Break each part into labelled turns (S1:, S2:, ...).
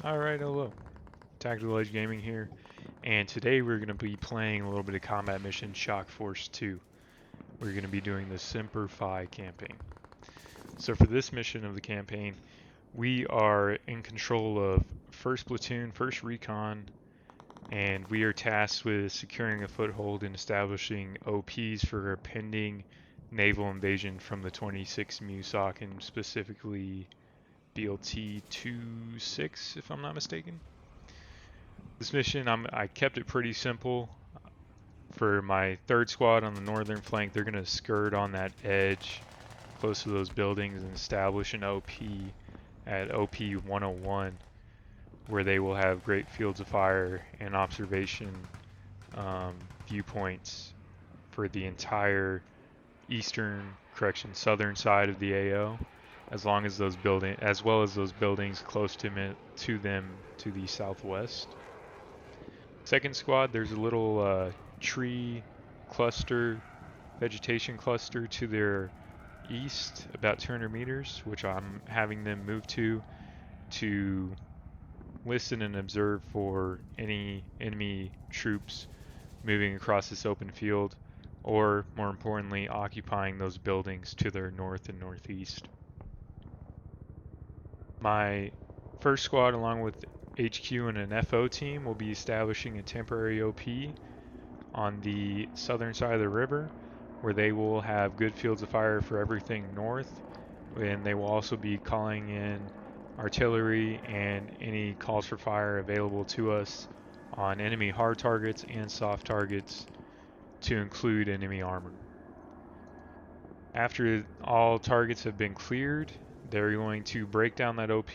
S1: Alright, hello. Tactical Edge Gaming here, and today we're going to be playing a little bit of combat mission Shock Force 2. We're going to be doing the SEMPER campaign. So for this mission of the campaign, we are in control of 1st Platoon, 1st Recon, and we are tasked with securing a foothold and establishing OPs for a pending naval invasion from the 26th MUSOC, and specifically BLT 26, if I'm not mistaken. This mission, I kept it pretty simple. For my 3rd squad on the northern flank, they're going to skirt on that edge close to those buildings and establish an OP at OP 101, where they will have great fields of fire and observation viewpoints for the entire southern side of the AO, as well as those buildings close to them to the southwest. 2nd squad, there's a little tree cluster, vegetation cluster to their east, about 200 meters, which I'm having them move to listen and observe for any enemy troops moving across this open field, or more importantly, occupying those buildings to their north and northeast. My 1st squad, along with HQ and an FO team, will be establishing a temporary OP on the southern side of the river, where they will have good fields of fire for everything north, and they will also be calling in artillery and any calls for fire available to us on enemy hard targets and soft targets, to include enemy armor. After all targets have been cleared, they're going to break down that OP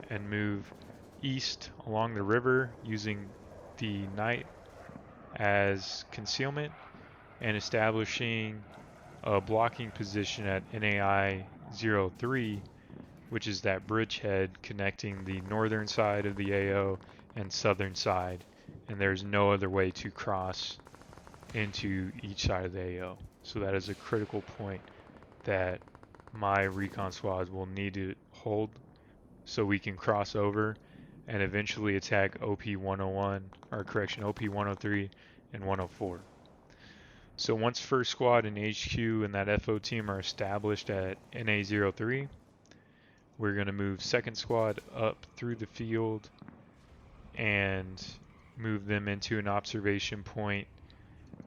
S1: and move east along the river using the night as concealment and establishing a blocking position at NAI 03, which is that bridgehead connecting the northern side of the AO and southern side, and there's no other way to cross into each side of the AO. So that is a critical point that my recon squads will need to hold so we can cross over and eventually attack OP 101, or correction, OP 103 and 104. So once 1st squad and HQ and that FO team are established at NA 03, we're going to move 2nd squad up through the field and move them into an observation point,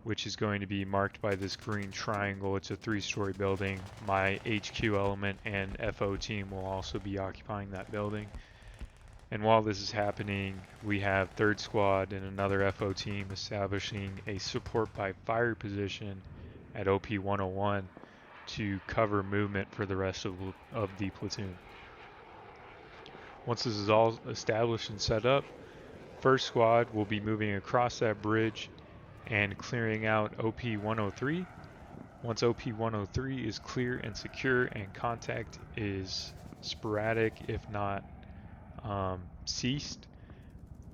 S1: which is going to be marked by this green triangle. It's a 3-story building. My HQ element and FO team will also be occupying that building. And while this is happening, we have 3rd squad and another FO team establishing a support by fire position at OP 101 to cover movement for the rest of the platoon. Once this is all established and set up, 1st squad will be moving across that bridge and clearing out OP 103. Once OP 103 is clear and secure and contact is sporadic, if not ceased,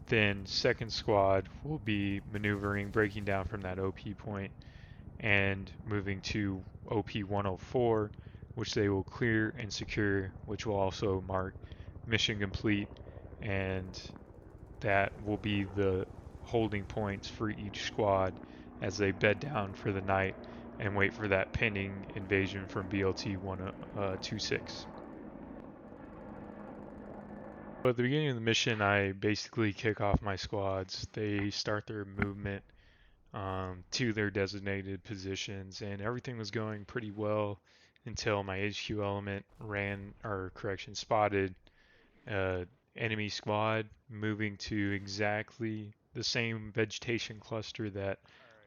S1: then 2nd squad will be maneuvering, breaking down from that OP point and moving to OP 104, which they will clear and secure, which will also mark mission complete, and that will be the holding points for each squad as they bed down for the night and wait for that pending invasion from BLT 26. At the beginning of the mission, I basically kick off my squads. They start their movement to their designated positions, and everything was going pretty well until my HQ element spotted enemy squad moving to exactly the same vegetation cluster that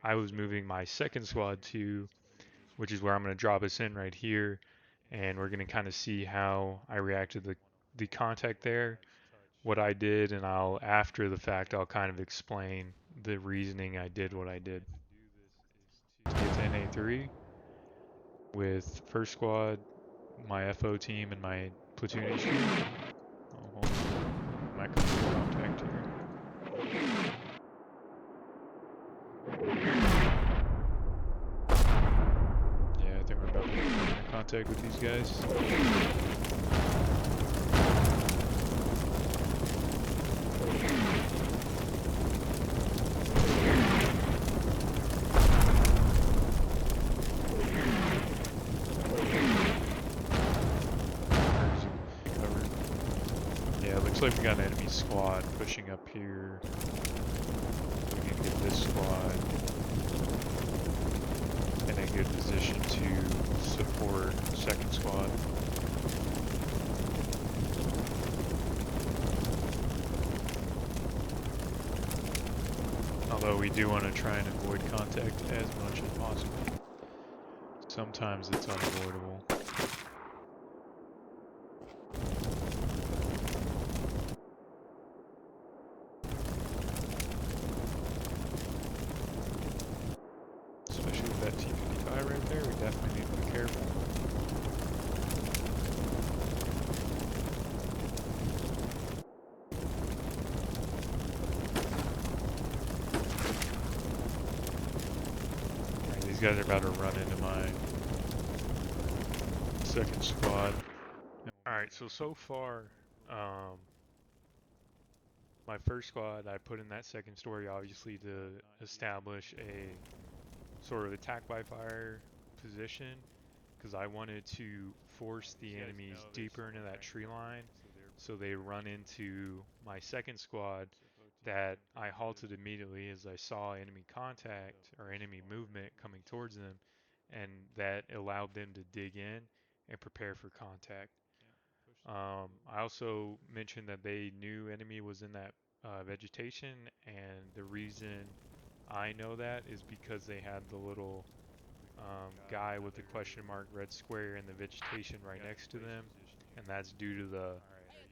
S1: I was moving my 2nd squad to, which is where I'm going to drop us in right here, and we're going to kind of see how I reacted to the contact there, what I did, and after the fact I'll kind of explain the reasoning I did what I did. It's NA3 with 1st squad, my FO team, and my platoon HQ. Oh, hold on. My contact here. Yeah, I think we're about to make contact with these guys. Yeah, it looks like we got an enemy squad pushing up here. We can get this squad in a good position to support second squad. Although we do want to try and avoid contact as much as possible. Sometimes it's unavoidable. Especially with that T-55 right there, we definitely need to be careful. Alright, these guys are about to run into my second squad. Alright, so far, my first squad, I put in that second story obviously to establish a sort of attack by fire position, because I wanted to force the enemies deeper into that tree line so they run into my second squad, that I halted immediately as I saw enemy contact or enemy movement coming towards them, and that allowed them to dig in and prepare for contact. I also mentioned that they knew enemy was in that vegetation, and the reason I know that is because they had the little guy with the question mark red square in the vegetation right next to them, and that's due to the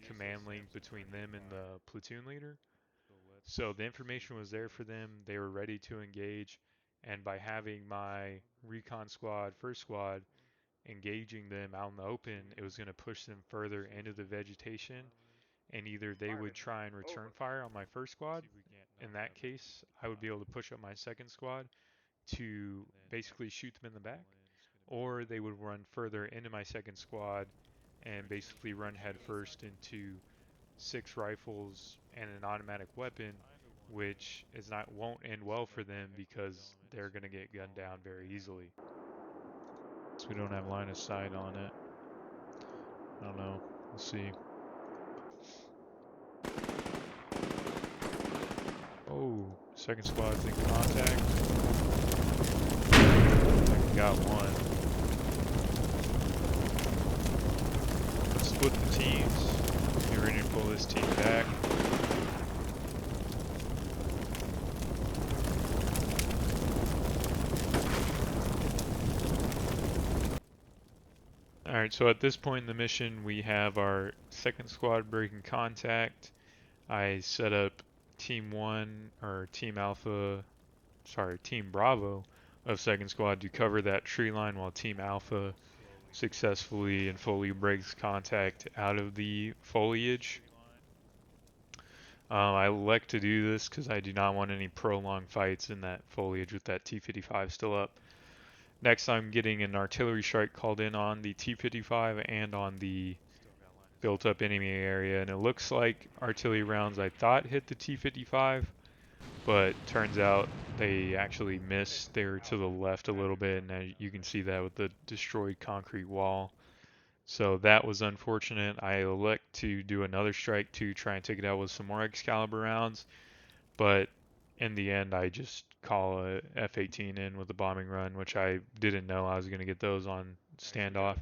S1: command link between them and the platoon leader. So the information was there for them, they were ready to engage, and by having my recon squad, first squad, engaging them out in the open, it was going to push them further into the vegetation, and either they would try and return fire on my first squad. In that case, I would be able to push up my second squad to basically shoot them in the back, or they would run further into my second squad and basically run headfirst into 6 rifles and an automatic weapon, which won't end well for them because they're going to get gunned down very easily. So we don't have line of sight on it. I don't know. We'll see. Oh, second squad's in contact. I got one. Let's split the teams. Get ready to pull this team back. Alright, so at this point in the mission, we have our second squad breaking contact. I set up Team 1, or Team Alpha, sorry, Team Bravo of second squad to cover that tree line while Team Alpha successfully and fully breaks contact out of the foliage. I elect to do this because I do not want any prolonged fights in that foliage with that T-55 still up. Next, I'm getting an artillery strike called in on the T-55 and on the built up enemy area, and it looks like artillery rounds I thought hit the T-55, but turns out they actually missed. They were to the left a little bit, and you can see that with the destroyed concrete wall. So that was unfortunate. I elect to do another strike to try and take it out with some more Excalibur rounds, but in the end I just call a F-18 in with a bombing run, which I didn't know I was going to get those on standoff,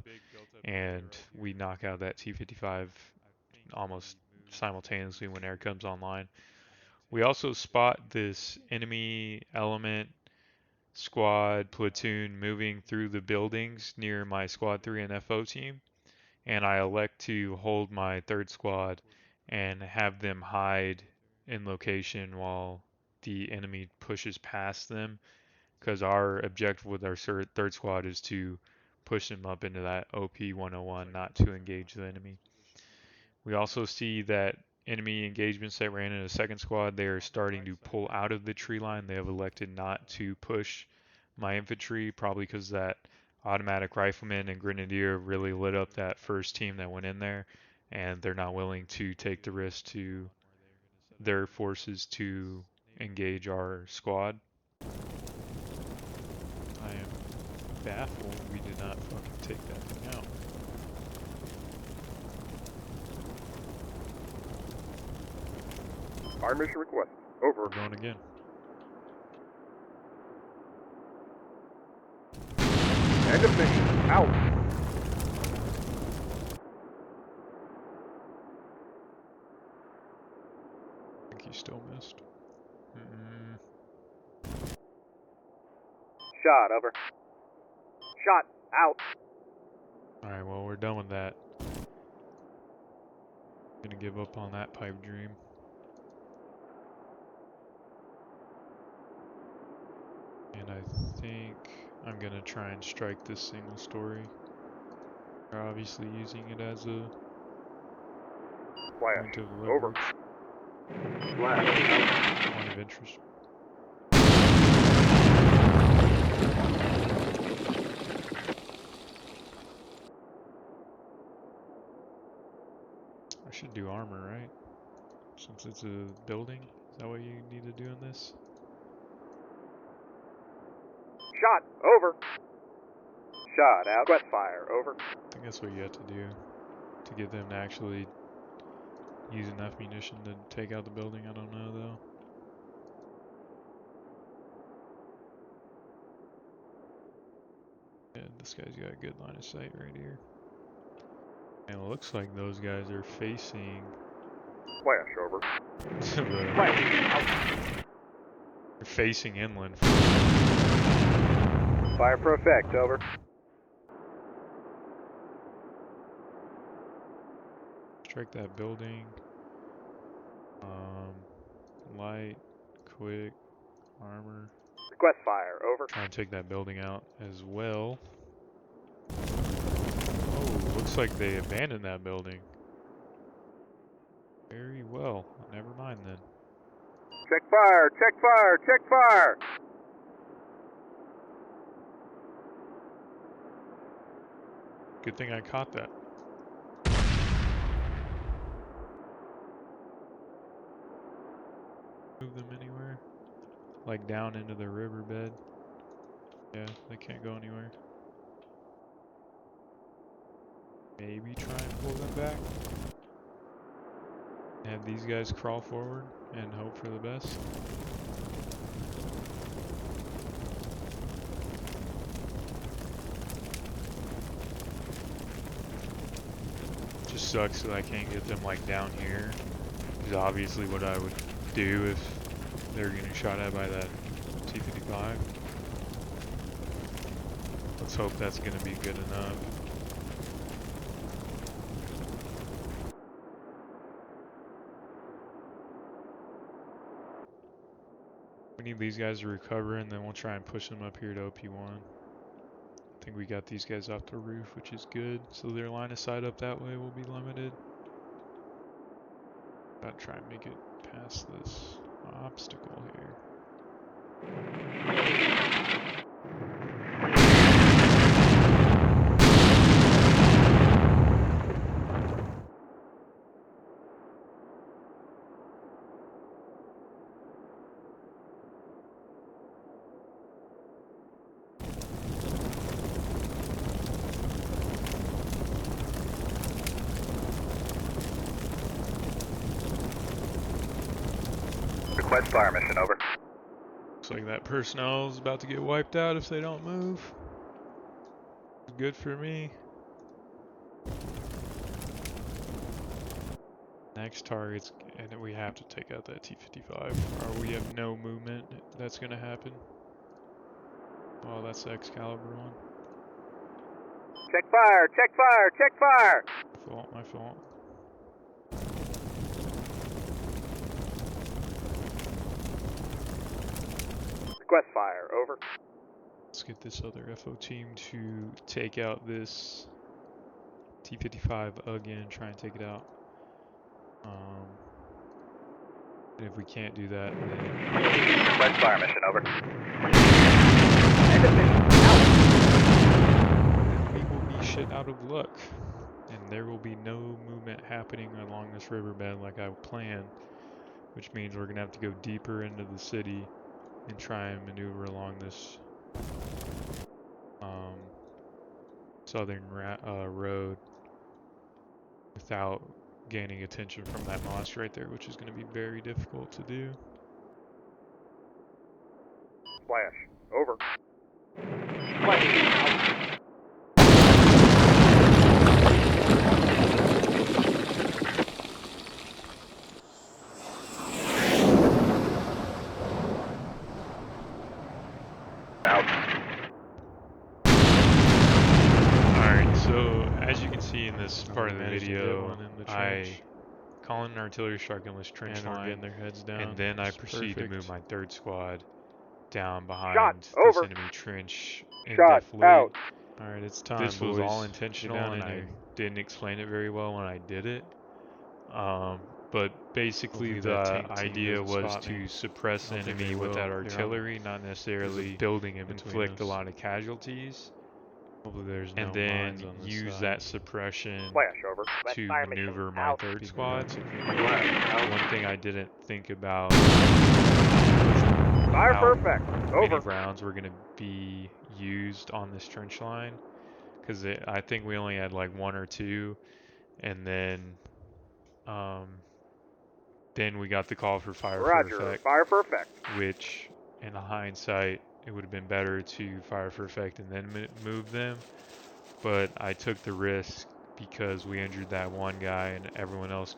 S1: and we knock out that T-55 almost simultaneously when air comes online. We also spot this enemy element squad platoon moving through the buildings near my squad 3 and FO team, and I elect to hold my third squad and have them hide in location while the enemy pushes past them, because our objective with our third squad is to push them up into that OP 101, not to engage the enemy. We also see that enemy engagements that ran in a second squad, they are starting to pull out of the tree line. They have elected not to push my infantry, probably because that automatic rifleman and grenadier really lit up that first team that went in there, and they're not willing to take the risk to their forces to engage our squad. I am baffled we did not fucking take that thing out.
S2: Fire mission request. Over.
S1: We're going again.
S2: End of mission. Out.
S1: I think he still missed.
S2: Shot. Over. Shot. Out.
S1: Alright, well, we're done with that. Gonna give up on that pipe dream. And I think I'm gonna try and strike this single story. We're obviously using it as a
S2: Flash.
S1: point of
S2: Over.
S1: leverage,
S2: Flash. Out.
S1: point of interest. I should do armor, right? Since it's a building? Is that what you need to do in this?
S2: Shot. Over. Shot. Out. Request fire. Over.
S1: I think that's what you have to do to get them to actually use enough munition to take out the building. I don't know though. Yeah, this guy's got a good line of sight right here. And it looks like those guys are facing
S2: Flash. Over.
S1: the,
S2: Flash. Out.
S1: they're facing inland.
S2: Fire for effect. Over.
S1: Strike that building. Light, quick, armor.
S2: Request fire. Over.
S1: Try and take that building out as well. Oh, looks like they abandoned that building. Very well. Never mind then.
S2: Check fire. Check fire. Check fire.
S1: Good thing I caught that. Move them anywhere? Like down into the riverbed? Yeah, they can't go anywhere. Maybe try and pull them back. Have these guys crawl forward and hope for the best. Just sucks that I can't get them like down here. Is obviously what I would do if they're getting shot at by that T-55. Let's hope that's gonna be good enough. We need these guys to recover and then we'll try and push them up here to OP1. I think we got these guys off the roof, which is good. So their line of sight up that way will be limited. Gotta try and make it past this obstacle here.
S2: Request fire mission. Over.
S1: Looks like that personnel is about to get wiped out if they don't move. Good for me. Next targets, and we have to take out that T-55, or we have no movement that's gonna happen. Oh, that's the Excalibur one.
S2: Check fire. Check fire. Check fire.
S1: My fault.
S2: Request fire. Over.
S1: Let's get this other FO team to take out this T-55 again, try and take it out. And if we can't do that, then
S2: Request fire mission. Over. End of mission. Out.
S1: we will be shit out of luck. And there will be no movement happening along this riverbed like I planned, which means we're going to have to go deeper into the city and try and maneuver along this southern road without gaining attention from that moss right there, which is going to be very difficult to do.
S2: Flash. Over. Flash. Out.
S1: Alright, so as you can see in this part of the video, I call in an artillery strike on this trench line,
S3: their heads down.
S1: and then I
S3: It's
S1: proceed to move my third squad down behind
S2: Shot.
S1: this
S2: Over.
S1: enemy trench
S2: Shot.
S1: indefinitely.
S2: Out.
S3: Alright, it's time,
S1: This was
S3: boys.
S1: all
S3: Get
S1: intentional,
S3: down
S1: and
S3: in
S1: I
S3: here.
S1: didn't explain it very well when I did it. But basically
S3: Hopefully that
S1: the
S3: tank team
S1: idea
S3: doesn't
S1: was
S3: spot me.
S1: to suppress
S3: I don't think
S1: enemy
S3: they
S1: with that
S3: will.
S1: artillery, not
S3: There's
S1: necessarily
S3: a building in between
S1: inflict a
S3: us.
S1: lot of casualties,
S3: Hopefully there's
S1: and
S3: no
S1: then
S3: mines on this
S1: use
S3: side.
S1: that suppression
S2: Flash. Over.
S1: to
S2: Fire mission
S1: maneuver my
S2: out.
S1: third
S3: Keep
S1: squad.
S2: Flash. Out.
S1: One thing I didn't think about
S2: Fire
S1: how
S2: perfect.
S1: many
S2: Over.
S1: rounds were going to be used on this trench line, because I think we only had like one or two, and um, then we got the call for fire for
S2: Roger.
S1: effect,
S2: Fire perfect.
S1: which in hindsight it would have been better to fire for effect and then move them, but I took the risk because we injured that one guy and everyone else,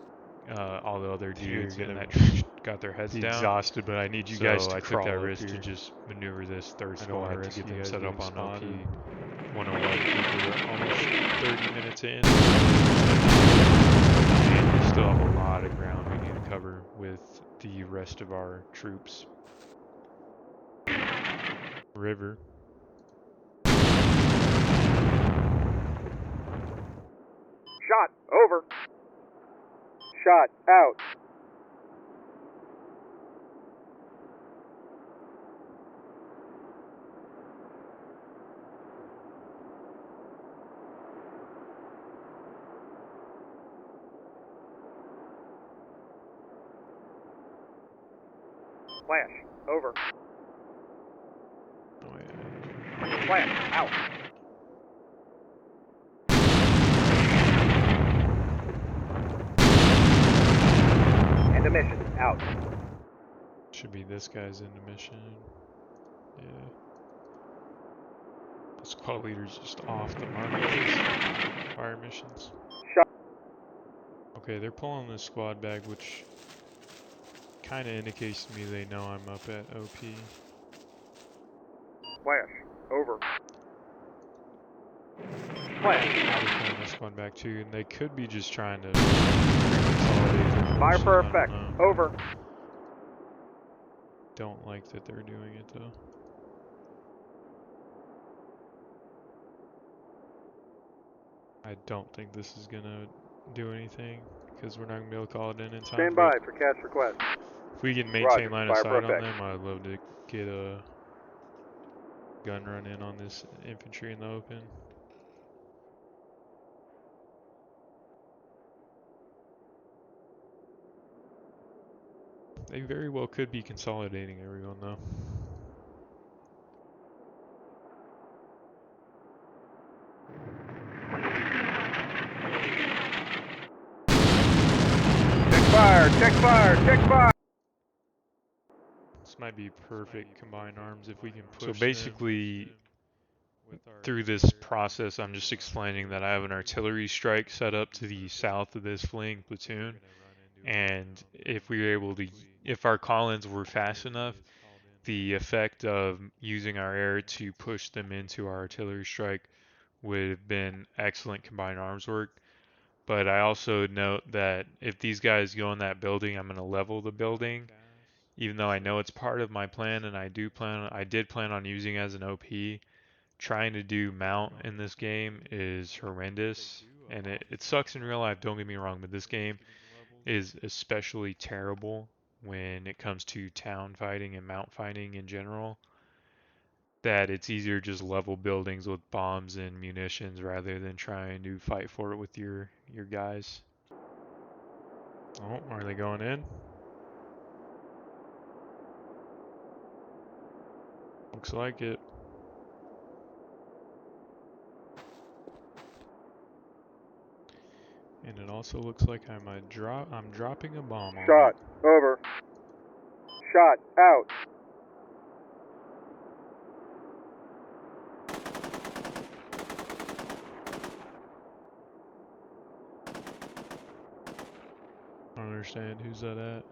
S1: all the other dudes in that trench got their heads down.
S3: Exhausted, but I need you
S1: So
S3: guys to
S1: I took
S3: crawl
S1: that
S3: up
S1: risk
S3: here.
S1: to just maneuver this third
S3: I don't want to
S1: squad to
S3: risk
S1: get
S3: you
S1: them
S3: guys
S1: set
S3: getting
S1: up on OP.
S3: spotted.
S1: 101 because we're almost 30 minutes in, and we still have a lot of ground we need to cover with the rest of our troops. River.
S2: Shot. Over. Shot. Out. Flash. Over.
S3: Oh, yeah.
S2: Flash. Out. End of mission. Out.
S3: Should be this guy's in the mission. Yeah. The squad leader's just off the mark with his fire missions.
S2: Shot.
S3: Okay, they're pulling this squad back, which kind of indicates to me they know I'm up at OP.
S2: Flash. Over. Flash.
S3: They're pulling this squad back too, and they could be just trying to consolidate their
S2: Fire
S3: forces.
S2: for
S3: I
S2: effect.
S3: don't know.
S2: Over.
S3: Don't like that they're doing it though. I don't think this is gonna do anything because we're not gonna be able to call it in time.
S2: Stand by for catch request.
S3: If we can maintain
S2: Roger.
S3: line of
S2: Fire
S3: sight on
S2: perfect.
S3: them, I'd love to get a gun run in on this infantry in the open. They very well could be consolidating everyone though.
S2: Check fire. Check fire. Check fire.
S3: This might be perfect combined arms if we can push
S1: So
S3: them.
S1: basically, through this process, I'm just explaining that I have an artillery strike set up to the south of this fleeing platoon, and if we were able to, if our call-ins were fast enough, the effect of using our air to push them into our artillery strike would have been excellent combined arms work. But I also note that if these guys go in that building, I'm going to level the building, even though I know it's part of my plan, and I did plan on using it as an OP. Trying to do mount in this game is horrendous, and it sucks in real life, don't get me wrong, but this game is especially terrible when it comes to town fighting and mount fighting in general, that it's easier just level buildings with bombs and munitions rather than trying to fight for it with your guys. Oh, are they going in? Looks like it.
S3: And it also looks like I'm dropping a bomb on
S2: Shot.
S3: it.
S2: Over. Shot. Out.
S3: I don't understand. Who's that at?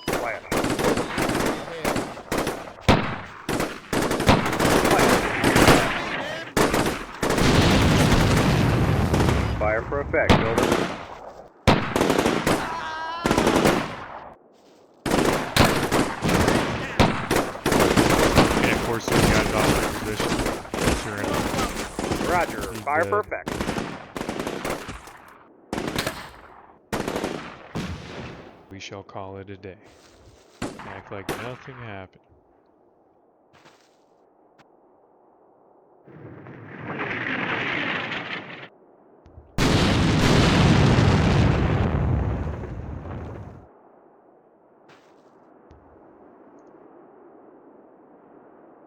S2: Flash. Fire for effect. Over.
S3: And of course, these guys off their position. Sure.
S2: Roger.
S3: He's
S2: Fire for
S3: dead.
S2: effect.
S3: We shall call it a day. Act like nothing happened.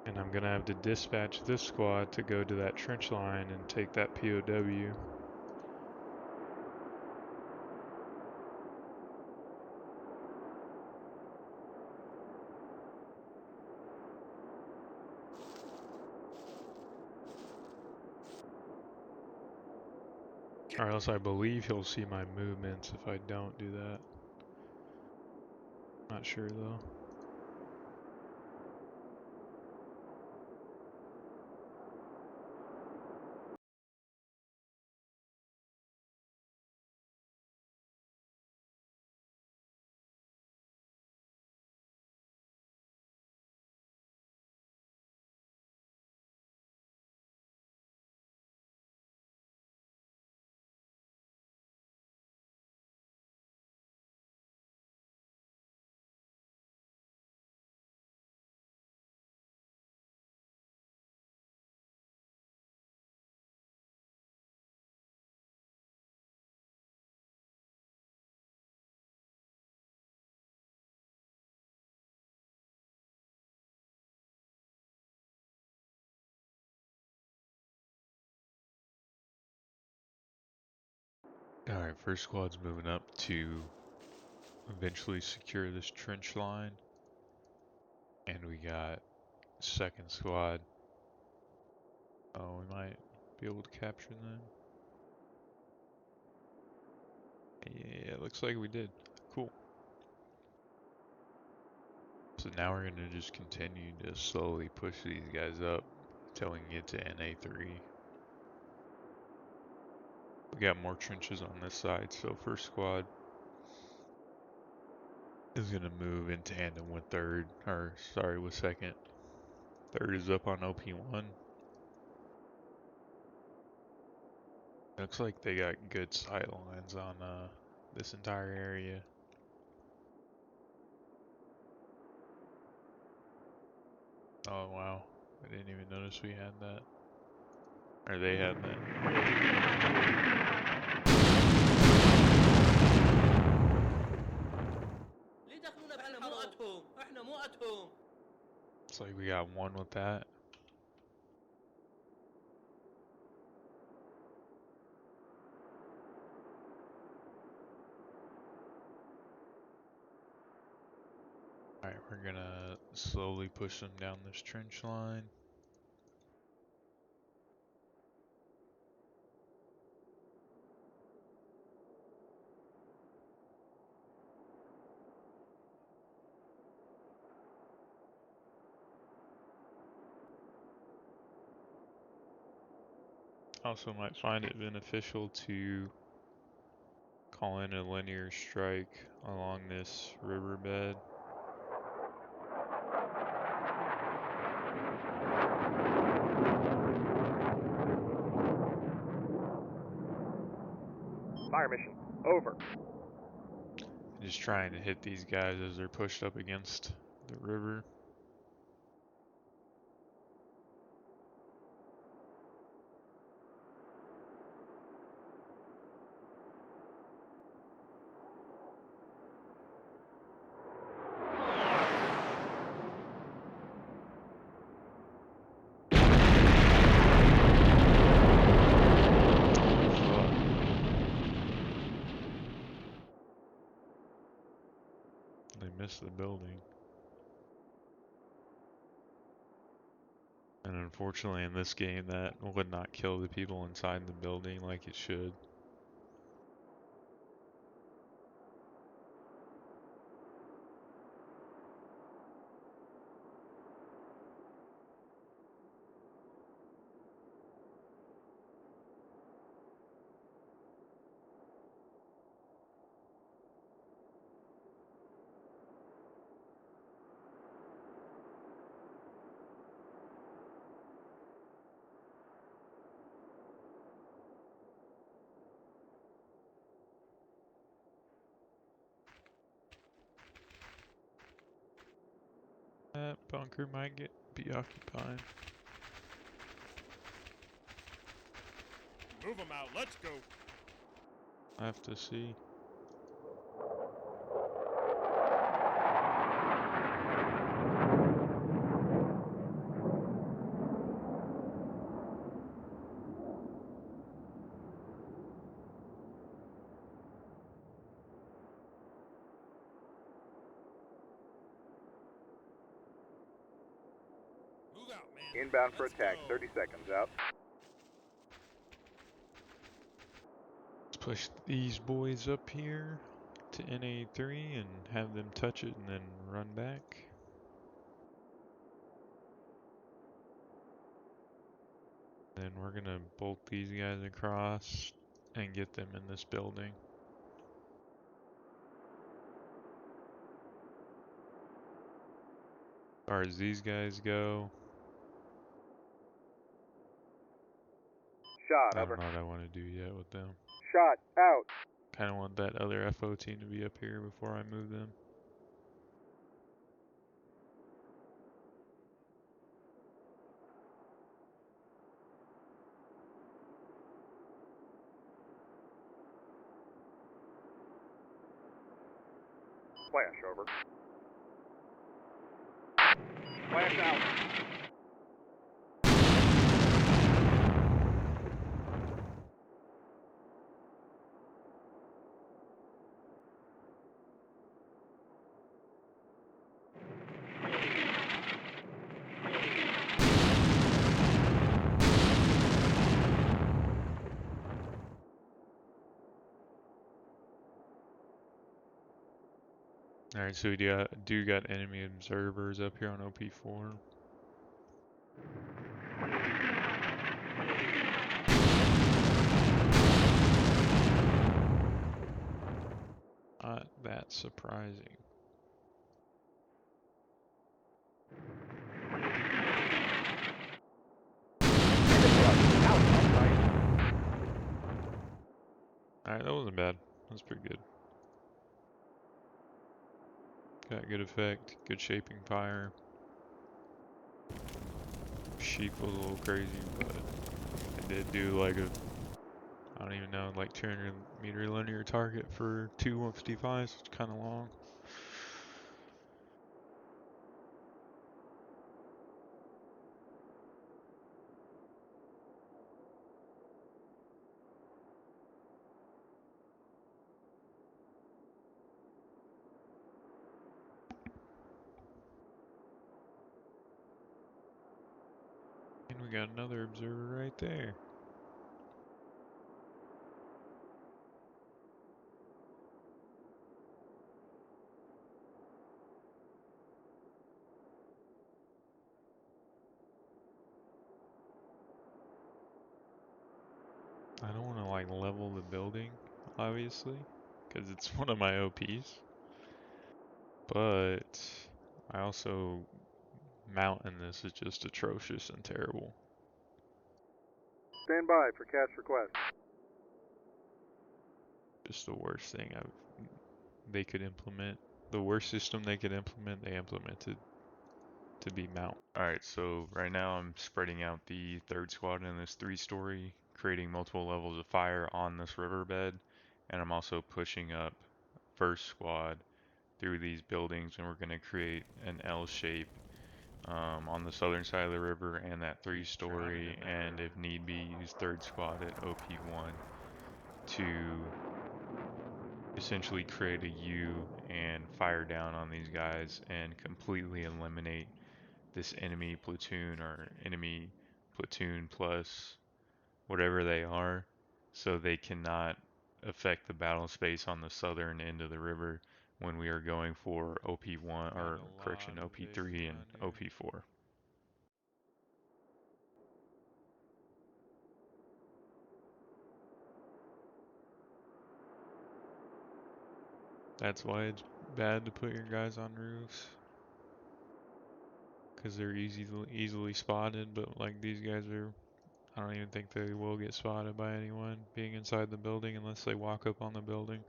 S3: And I'm gonna have to dispatch this squad to go to that trench line and take that POW. Or else I believe he'll see my movements if I don't do that. Not sure though. Alright, first squad's moving up to eventually secure this trench line. And we got second squad. Oh, we might be able to capture them. Yeah, it looks like we did. Cool. So now we're gonna just continue to slowly push these guys up till we can get to NA3. We got more trenches on this side, so first squad is gonna move in tandem with third, or sorry, with second. Third is up on OP1. Looks like they got good sight lines on this entire area. Oh wow, I didn't even notice we had that. Or they had that. It's like we got one with that. Alright, we're gonna slowly push them down this trench line. Also might find it beneficial to call in a linear strike along this riverbed.
S2: Fire mission. Over.
S3: Just trying to hit these guys as they're pushed up against the river.
S1: building. And unfortunately in this game that would not kill the people inside the building like it should. That bunker might be occupied.
S4: Move them out, let's go.
S1: I have to see.
S4: Move out, man.
S2: Inbound for
S4: Let's
S2: attack.
S4: go.
S2: 30 seconds out.
S1: Let's push these boys up here to NA3 and have them touch it and then run back. Then we're gonna bolt these guys across and get them in this building. As far as these guys go,
S2: Shot.
S1: I
S2: Over.
S1: don't know what I want to do yet with them.
S2: Shot. Out.
S1: Kind of want that other FO team to be up here before I move them.
S2: Flash. Over. Flash out.
S1: Alright, so we do got enemy observers up here on OP4. Not that surprising. Alright, that wasn't bad. That was pretty good. Got good effect, good shaping fire. Sheep was a little crazy, but it did do like a, I don't even know, like 200 meter linear target for two 155s. It's kind of long. And we got another observer right there. I don't want to like level the building, obviously, because it's one of my OPs. But I also, mounting this is just atrocious and terrible.
S2: Stand by for catch request.
S1: Just the worst thing they could implement. The worst system they could implement, they implemented to be mount. Alright, so right now I'm spreading out the third squad in this 3-story, creating multiple levels of fire on this riverbed, and I'm also pushing up first squad through these buildings, and we're going to create an L shape on the southern side of the river and that 3-story, and if need be use third squad at OP1 to
S3: essentially create a U and fire down on these guys and completely eliminate this enemy platoon or enemy platoon plus whatever they are, so they cannot affect the battle space on the southern end of the river when we are going for OP1 or correction OP3 and OP4. That's why it's bad to put your guys on roofs, because they're easily spotted. But like these guys are, I don't even think they will get spotted by anyone being inside the building unless they walk up on the building.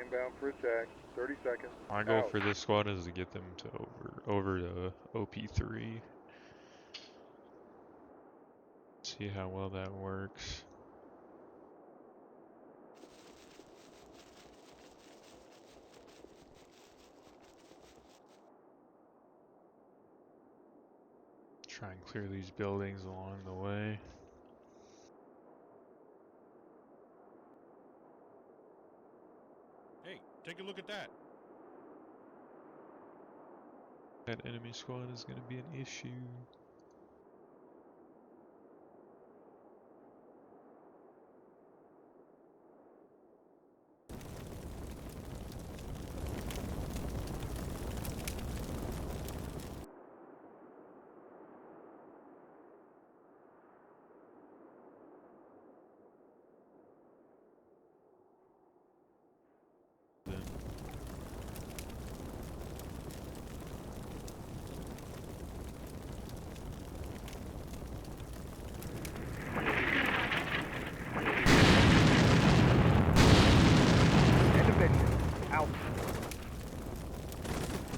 S5: Inbound for attack, 30 seconds.
S3: My goal for this squad is to get them to over to OP3. See how well that works. Try and clear these buildings along the way.
S4: Hey, take a look at that.
S3: That enemy squad is going to be an issue.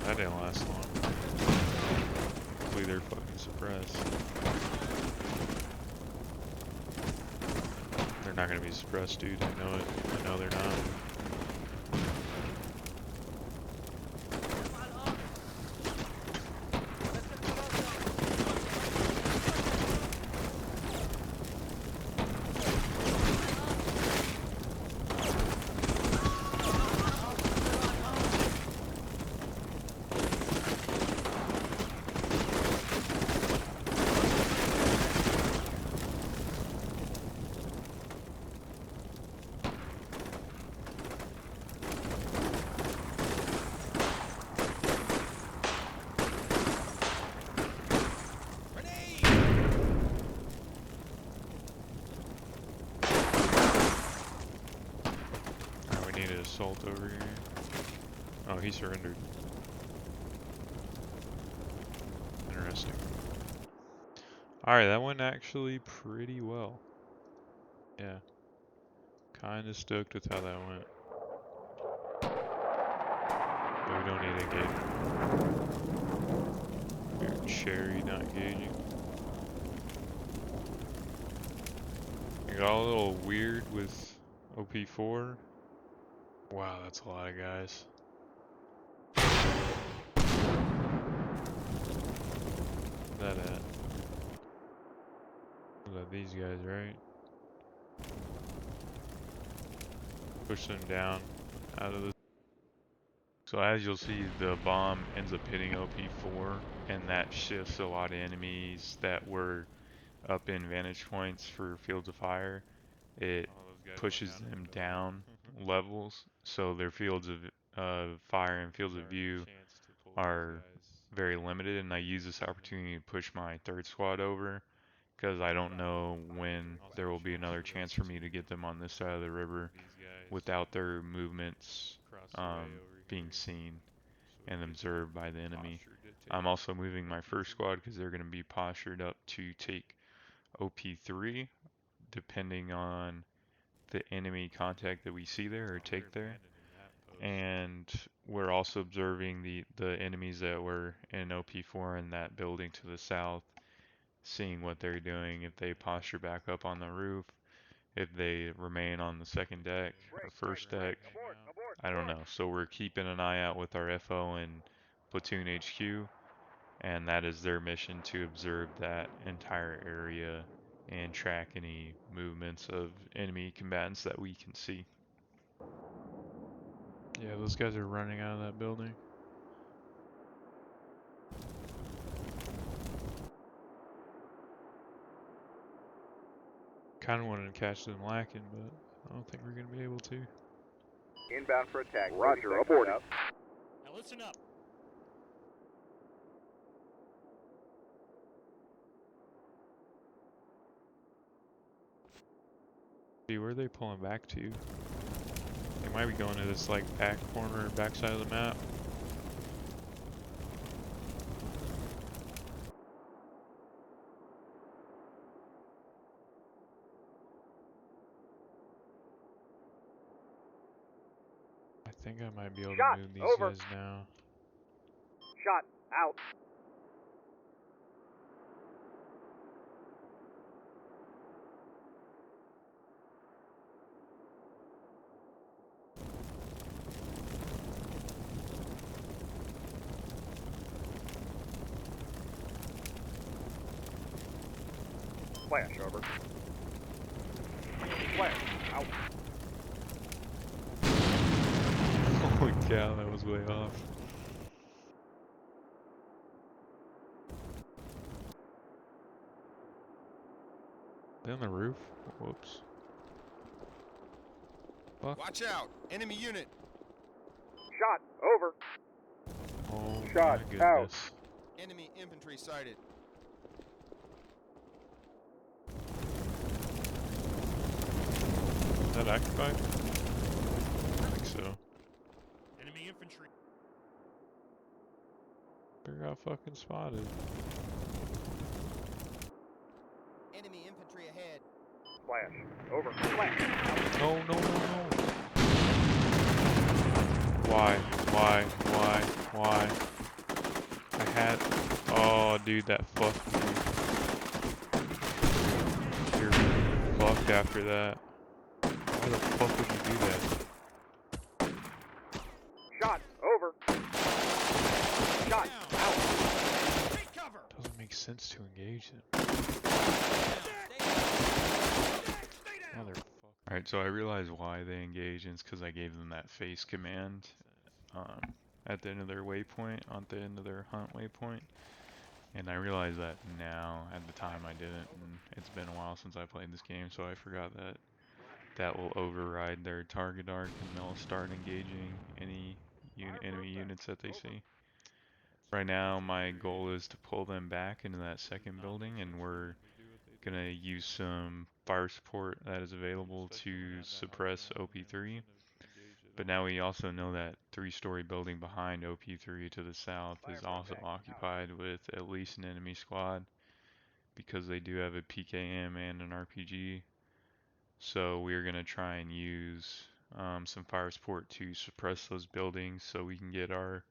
S3: That didn't last long. Hopefully they're fucking suppressed. They're not gonna be suppressed, dude. I know it. I know they're not. Alright, we need an assault over here. Oh, he surrendered. Interesting. Alright, that went actually pretty well. Yeah. Kinda stoked with how that went. But we don't need engagement. We're cherry not engaging. It got a little weird with OP4. Wow, that's a lot of guys. Where's that at? About these guys, right? Push them down out of the. So as you'll see, the bomb ends up hitting OP4, and that shifts a lot of enemies that were up in vantage points for fields of fire. It pushes them down levels, so their fields of fire and fields of view are very limited. And I use this opportunity to push my third squad over, because I don't know when there will be another chance for me to get them on this side of the river without their movements being seen and observed by the enemy. I'm also moving my first squad because they're going to be postured up to take OP3 depending on the enemy contact that we see there or take there. And we're also observing the enemies that were in OP4 in that building to the south, seeing what they're doing, if they posture back up on the roof, if they remain on the second deck or first deck, I don't know. So we're keeping an eye out with our FO and platoon HQ, and that is their mission to observe that entire area and track any movements of enemy combatants that we can see. Yeah, those guys are running out of that building. Kind of wanted to catch them lacking, but I don't think we're going to be able to.
S2: Inbound for attack.
S5: Roger,
S2: 30 seconds
S5: aboard.
S2: out.
S4: Now listen up.
S3: See, where are they pulling back to? They might be going to this like back corner, back side of the map. I think I might be able
S2: Shot,
S3: to move these
S2: over.
S3: guys now.
S2: Shot out. Flash, over. Flash, out.
S3: Holy cow, that was way off. They on the roof? Whoops. Fuck.
S4: Watch out. Enemy unit.
S2: Shot, over.
S3: Oh
S5: Shot
S3: my
S5: out.
S3: goodness.
S4: Enemy infantry sighted.
S3: Is that occupied? I think so.
S4: Enemy infantry.
S3: They got fucking spotted.
S4: Enemy infantry ahead.
S2: Flash, over. Flash, out.
S3: No, no, no, no. Why? Why? I had. Oh, dude, that fucked me. You're fucked after that. Why the fuck would you do that?
S2: Shot, over. Shot, out.
S4: Take cover.
S3: Doesn't make sense to engage them. Motherfucker. Alright, so I realized why they engage, and it's because I gave them that face command at the end of their waypoint, on the end of their hunt waypoint. And I realized that now, at the time I didn't, and it's been a while since I played this game, so I forgot that that will override their target arc and they'll start engaging any enemy units that they see. Right now my goal is to pull them back into that second building, and we're gonna use some fire support that is available to suppress OP3. But now we also know that 3-story building behind OP3 to the south is also occupied with at least an enemy squad, because they do have a PKM and an RPG. So we're gonna try and use some fire support to suppress those buildings so we can get our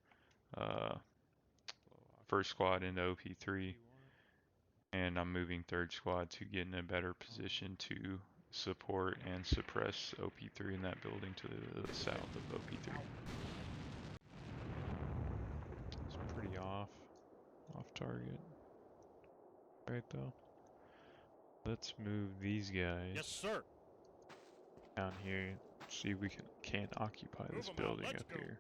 S3: first squad into OP3, and I'm moving third squad to get in a better position to support and suppress OP3 in that building to the south of OP3. It's pretty off target. Right though. Let's move these guys
S4: Yes, sir.
S3: down here. See if we can't occupy
S4: Move
S3: this
S4: 'em out,
S3: building
S4: let's
S3: up
S4: go.
S3: here.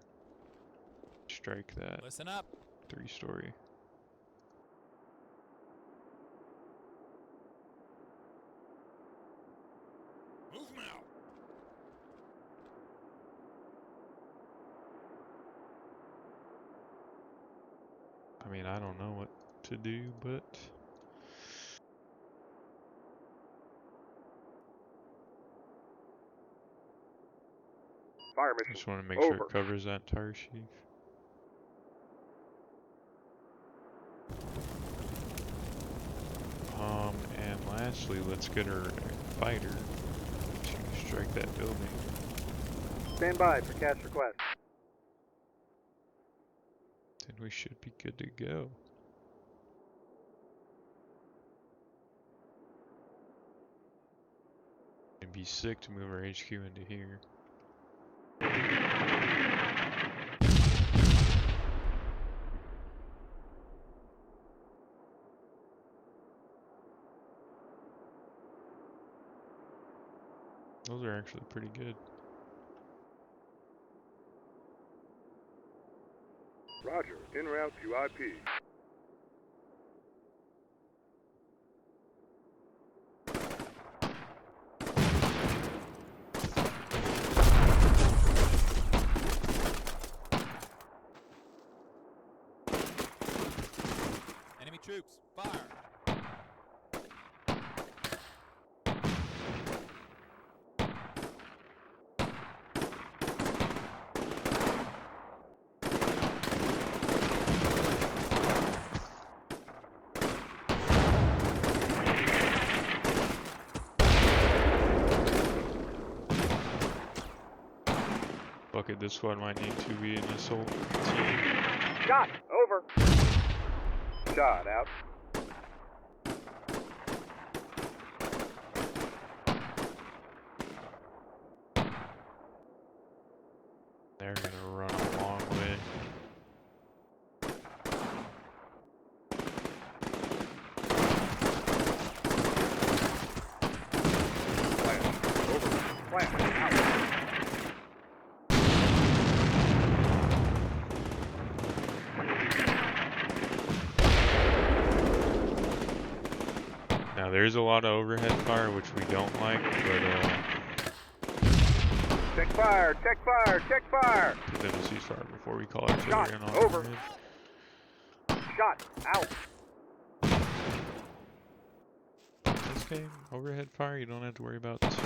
S3: Strike that
S4: Listen up.
S3: 3-story.
S4: Move 'em out.
S3: I mean, I don't know what to do, but
S5: Fire
S3: I
S5: mission.
S3: just want to make sure
S5: Over.
S3: it covers that entire sheaf. And lastly, let's get our fighter to strike that building.
S2: Stand by for catch request.
S3: Then we should be good to go. It'd be sick to move our HQ into here.
S1: Those are actually pretty good.
S5: Roger. En route to IP.
S4: Enemy troops, fire!
S1: Fuck it, this squad might need to be an assault team.
S5: Shot. Over. Shot out.
S1: They're gonna run a long way.
S5: Flash. Over. Flash. Out.
S1: Now there's a lot of overhead fire, which we don't like, but
S5: Check fire. Check fire. Check fire.
S1: put them to ceasefire before we call artillery
S5: Shot.
S1: in on
S5: Over.
S1: overhead.
S5: Shot. Out.
S1: This game, overhead fire, you don't have to worry about too much.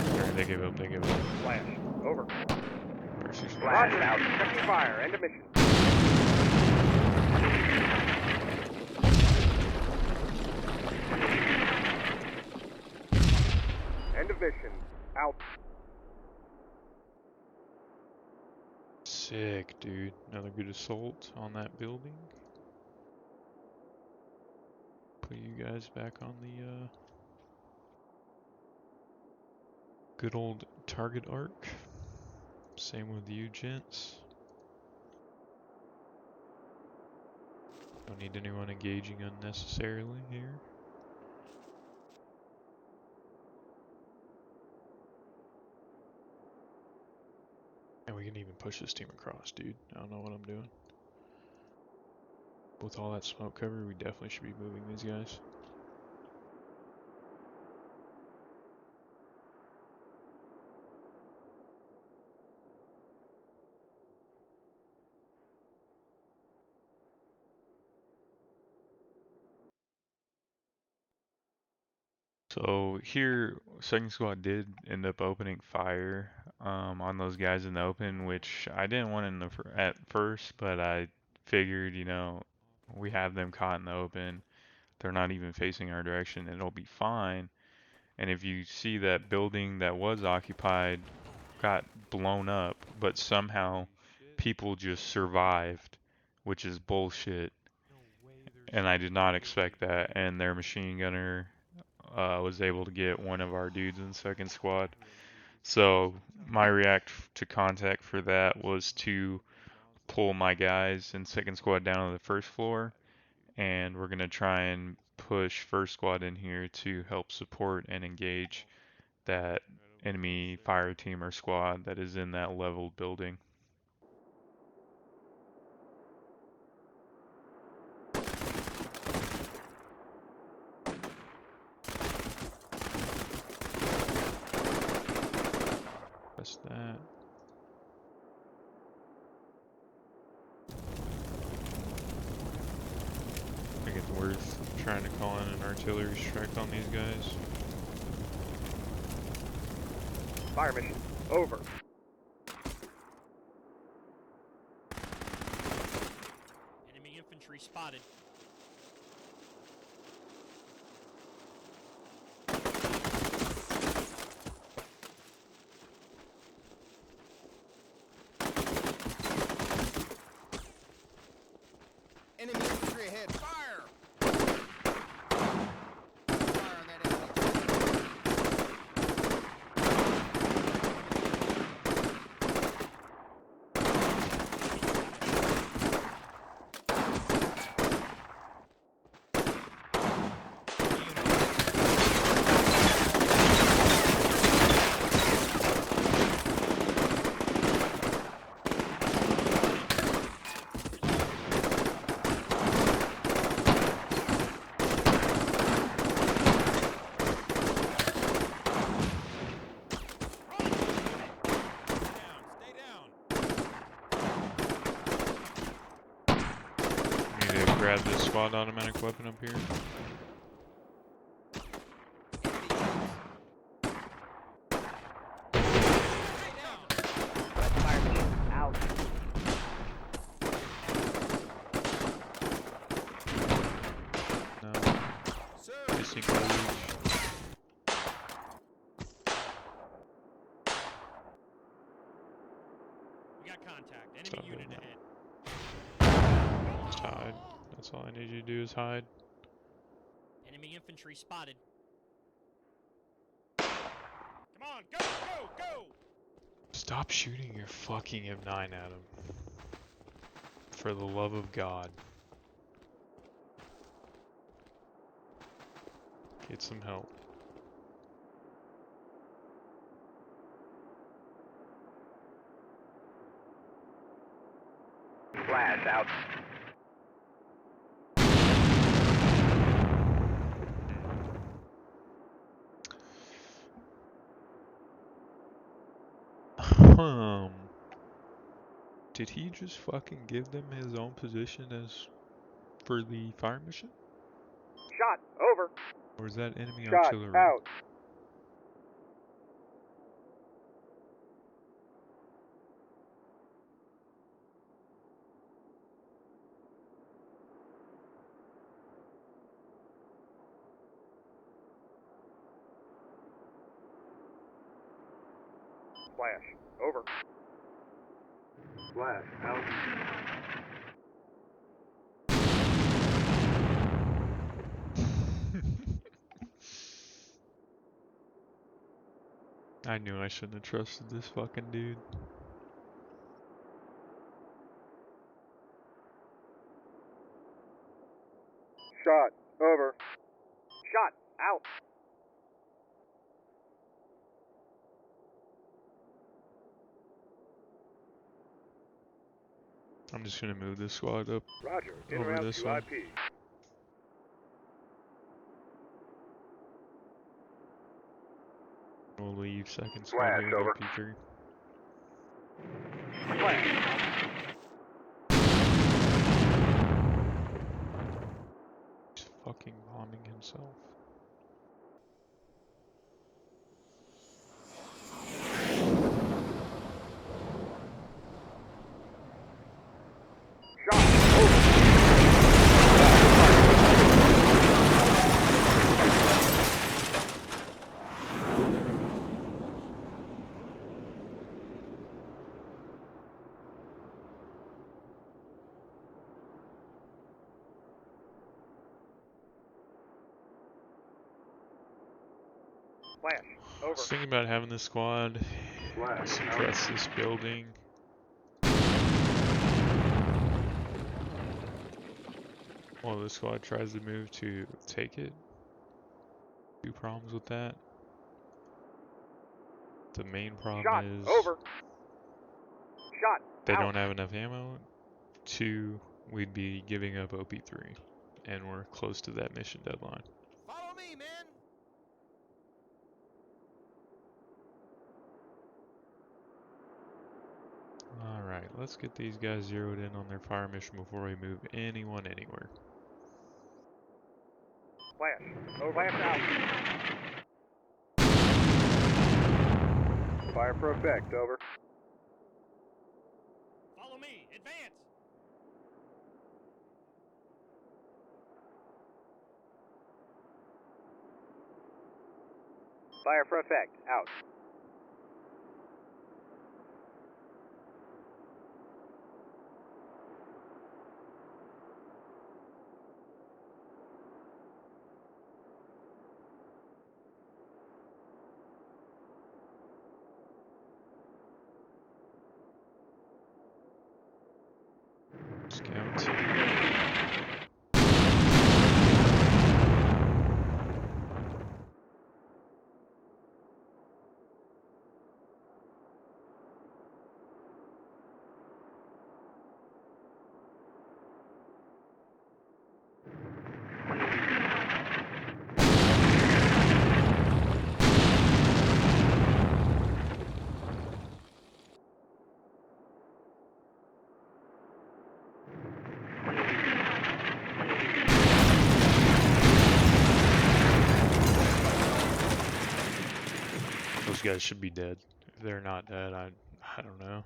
S1: Alright, they give up, they give up.
S5: Flash. Over.
S1: Mercy's
S5: Roger. Out. Checking fire. End of mission. End of mission. Out.
S1: sick, dude. Another good assault on that building. Put you guys back on the good old target arc. Same with you, gents. Don't need anyone engaging unnecessarily here. And we can even push this team across, dude. I don't know what I'm doing. With all that smoke cover, we definitely should be moving these guys. So here, second squad did end up opening fire on those guys in the open, which I didn't want in the at first, but I figured, you know, we have them caught in the open. They're not even facing our direction, and it'll be fine. And if you see that building that was occupied got blown up, but somehow people just survived, which is bullshit. And I did not expect that. And their machine gunner was able to get one of our dudes in second squad. So my react to contact for that was to pull my guys in second squad down to the first floor, and we're gonna try and push first squad in here to help support and engage that enemy fire team or squad that is in that leveled building. That's that. I think it's worth trying to call in an artillery strike on these guys.
S5: Fire mission. Over.
S4: Enemy infantry spotted. Enemy infantry ahead. Fire! Fire on that enemy.
S3: grab this squad automatic weapon up here.
S2: Fire mission out.
S3: No.
S4: Sir.
S3: Disengage.
S4: We got contact. Enemy
S3: Stop
S4: unit
S3: doing
S4: ahead.
S3: Just hide. That's all I need you to do is hide.
S4: Enemy infantry spotted. Come on, go, go, go!
S3: Stop shooting your fucking M9 at him. For the love of God. Get some help.
S2: Flash out.
S3: Did he just fucking give them his own position as for the fire mission?
S5: Shot. Over.
S3: Or is that enemy
S5: Shot.
S3: artillery?
S5: Out. Flash. Over. Flash. Out.
S3: I knew I shouldn't have trusted this fucking dude.
S5: Shot. Over. Shot. Out.
S3: I'm just gonna move this squad up
S5: Roger. In
S3: over
S5: route
S3: this
S5: to
S3: one.
S5: IP.
S3: We'll leave second squad
S2: Flash,
S3: here in
S2: over.
S3: OP3.
S2: Flash.
S3: He's fucking bombing himself.
S5: Shot. Over. Flash.
S3: I
S5: Over.
S3: was thinking about having this squad
S5: Flash.
S3: suppress this building. While this squad tries to move to take it. Two problems with that. The main problem
S5: Shot.
S3: is
S5: Over. Shot.
S3: they
S5: out.
S3: don't have enough ammo. Two, we'd be giving up OP3. And we're close to that mission deadline.
S4: Follow me, men!
S3: Alright, let's get these guys zeroed in on their fire mission before we move anyone anywhere.
S5: Flash. Over. Flash out. Fire for effect. Over.
S4: Follow me, advance!
S5: Fire for effect. Out.
S3: Scout.
S1: guys should be dead. If they're not dead, I don't know.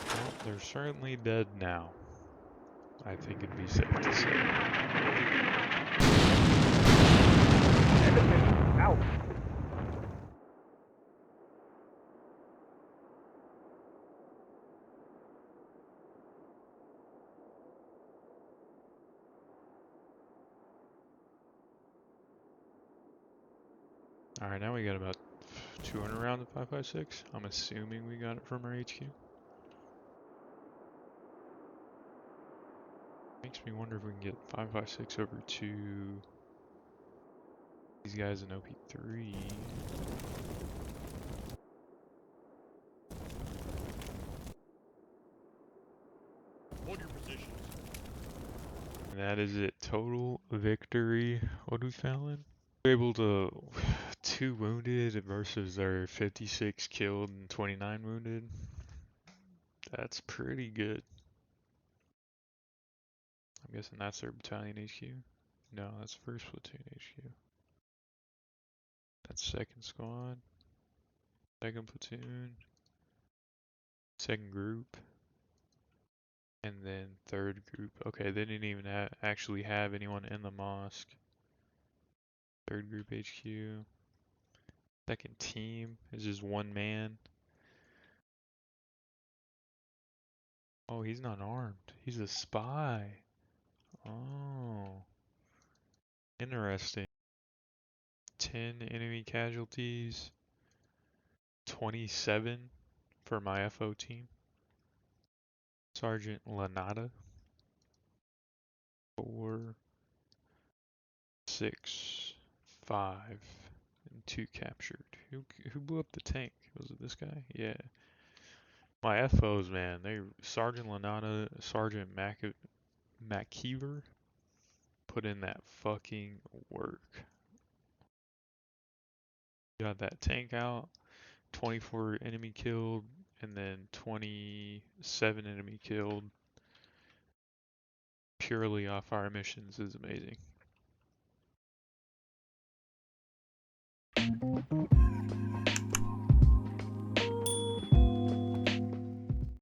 S1: Well, they're certainly dead now. I think it'd be safe to say.
S5: Negative. Out.
S1: Alright, now we got about 200 rounds of 5.56. I'm assuming we got it from our HQ. Makes me wonder if we can get 5.56 over to these guys in OP3.
S4: Hold your positions.
S1: And that is it. Total victory. What we found? We're able to 2 wounded versus their 56 killed and 29 wounded. That's pretty good. I'm guessing that's their battalion HQ. No, that's 1st platoon HQ. That's 2nd squad, 2nd platoon, 2nd group, and then 3rd group. Okay, they didn't even actually have anyone in the mosque. 3rd group HQ. 2nd team is just 1 man. Oh, he's not armed. He's a spy. Oh, interesting. 10 enemy casualties. 27 for my FO team. Sergeant Lanata. 4, 6, 5, and 2 captured. Who blew up the tank? Was it this guy? Yeah. My FOs, man. Sergeant Lanata, Sergeant McKeever put in that fucking work. Got that tank out. 24 enemy killed, and then 27 enemy killed purely off our missions is amazing.